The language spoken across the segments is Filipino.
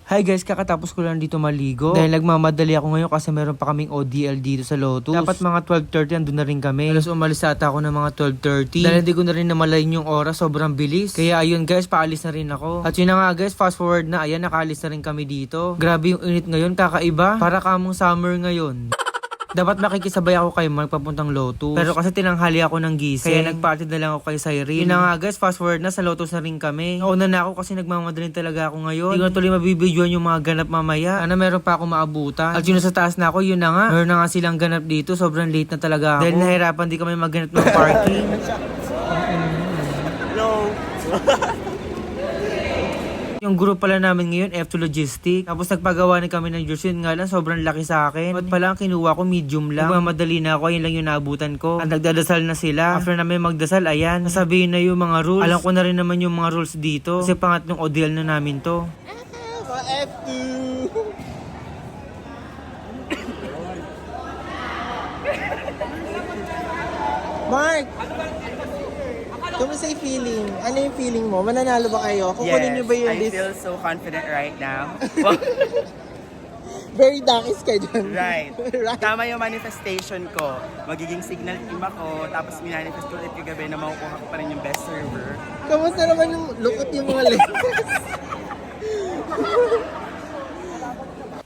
Hi guys, kakatapos ko lang dito maligo. Dahil nagmamadali ako ngayon kasi meron pa kaming ODL dito sa Lotus. Dapat mga 12:30 andun na rin kami. Alas umalis ata ako ng mga 12:30. Dahil hindi ko na rin namalayin yung oras, sobrang bilis. Kaya ayun guys, paalis na rin ako. At yun na nga guys, fast forward na, ayan, nakaalis na rin kami dito. Grabe yung init ngayon, kakaiba. Para kamong summer ngayon. Dapat makikisabay ako kay Mark papuntang Lotus. Pero kasi tinanghali ako ng gising. Kaya nagpaatid na lang ako kay Cyrene. Yun na nga guys, fast forward na, sa Lotus na rin kami. Nauna na ako kasi nagmamadalin talaga ako ngayon. Hindi ko na tuloy mabibidyoan yung mga ganap mamaya. Ano, meron pa ako maabutan. At yun sa taas na ako, yun na nga. Meron na nga silang ganap dito. Sobrang late na talaga ako. Dahil nahirapan di kami magganap ng parking. Hello. Yung group pala namin ngayon, F2 Logistic. Tapos nagpagawa na kami ng jersey. Nga lang, sobrang laki sa akin. At pala ang kinuha ko, medium lang. Magmamadali na ako, yun lang yung naabutan ko. At nagdadasal na sila. After namin magdasal, ayan, nasabihin na yung mga rules. Alam ko na rin naman yung mga rules dito. Kasi pangatlong ODL na namin to. F2. Mark! Kumusta yung feeling? Ano yung feeling mo? Mananalo ba kayo? Kukunin niyo ba yung I list? feel so confident right now. Very dakis ka dyan. Right. Right. Tama yung manifestation ko. Magiging signal team ako, tapos minanifest ko ulit kagabi na makukuha ko pa rin yung best server. Kamusta naman yung lukot yung mga letters?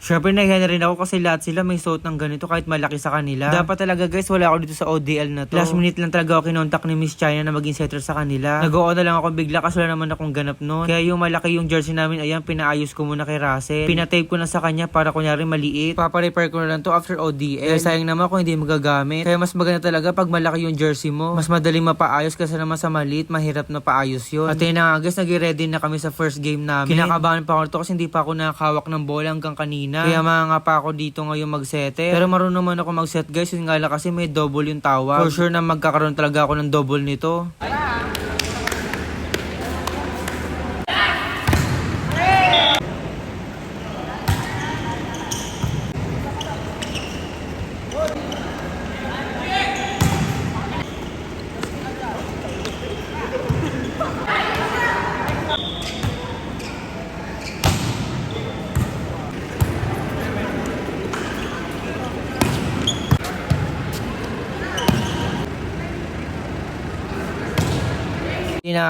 Siyempre nahiya na rin ako kasi lahat sila may suot ng ganito kahit malaki sa kanila. Dapat talaga guys, wala ako dito sa ODL na to. Last minute lang talaga ako kinontak ni Miss China na maging setter sa kanila. Nag-oo na lang ako bigla kasi wala naman akong ganap nun. Kaya yung malaki yung jersey namin, ayan, pinaayos ko muna kay Russell. Pinatape ko na sa kanya para kunyari maliit. Paparepair ko na lang to after ODL. Kaya sayang naman kung hindi magagamit. Kaya mas maganda talaga pag malaki yung jersey mo. Mas madaling mapaayos kasi naman sa maliit, mahirap na paayos yun. At yun na nga guys, nag-ready na kami sa first game namin. Kinakabahan pa ako nito kasi hindi pa ako nakakawak ng bola hanggang kanina. Kaya mga pa ako dito ngayon mag-setter. Pero marunong naman ako mag-set guys. Yun nga lang kasi may double yung tawag. For sure na magkakaroon talaga ako ng double nito.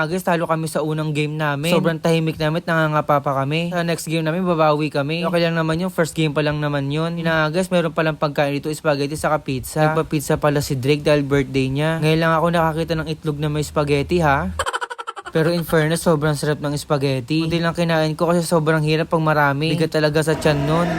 Guys, talo kami sa unang game namin. Sobrang tahimik namin at nangangapa pa kami. Sa next game namin, babawi kami. Okay lang naman yung first game pa lang naman yun. Guys, meron palang pagkain dito, spaghetti saka pizza. Nagpa-pizza pala si Drake dahil birthday niya. Ngayon lang ako nakakita ng itlog na may spaghetti ha. Pero in fairness, sobrang sarap ng spaghetti. Hindi lang kinain ko kasi sobrang hirap pag marami. Bigat talaga sa tiyan nun.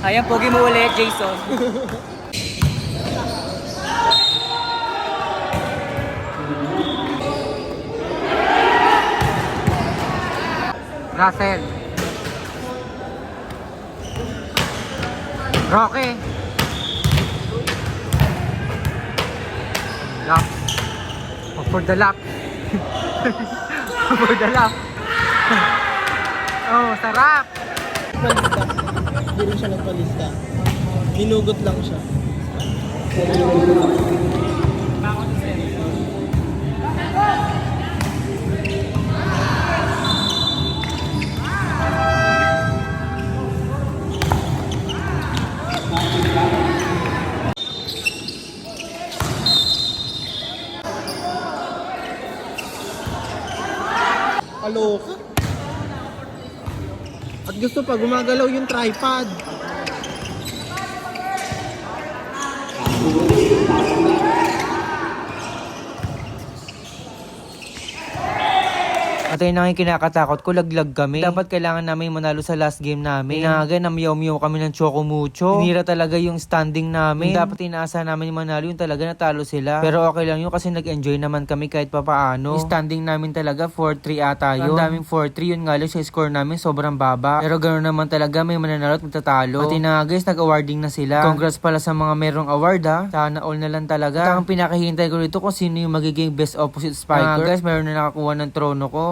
Ayan, pogi mo ulit, Jason. Russell. Rocky. Lap. For the lap. For the lap. Oh, sarap. Palista. Hindi rin siya nagpalista. Hinugot lang siya. Kaloka. At gusto pa, gumagalaw yung tripod. At ayun na nga yung kinakatakot ko, laglag kami. Dapat kailangan namin manalo sa last game namin. Inaga na miyaw-miyaw kami ng Choco Mucho. Hinira talaga yung standing namin. Yung dapat inaasahan namin yung manalo, yung talaga natalo sila. Pero okay lang yun kasi nag-enjoy naman kami kahit papaano. Yung standing namin talaga 4-3 ata yun. Ang daming 4-3, yun nga lang sa score namin sobrang baba. Pero ganoon naman talaga, may mananalo at magtatalo. At yun na nga guys, nag-awarding na sila. Congrats pala sa mga merong award ha. Sana all na lang talaga. At ang pinakahintay ko dito kung sino yung magiging best opposite spiker. Guys, meron na nakakuha ng trono ko.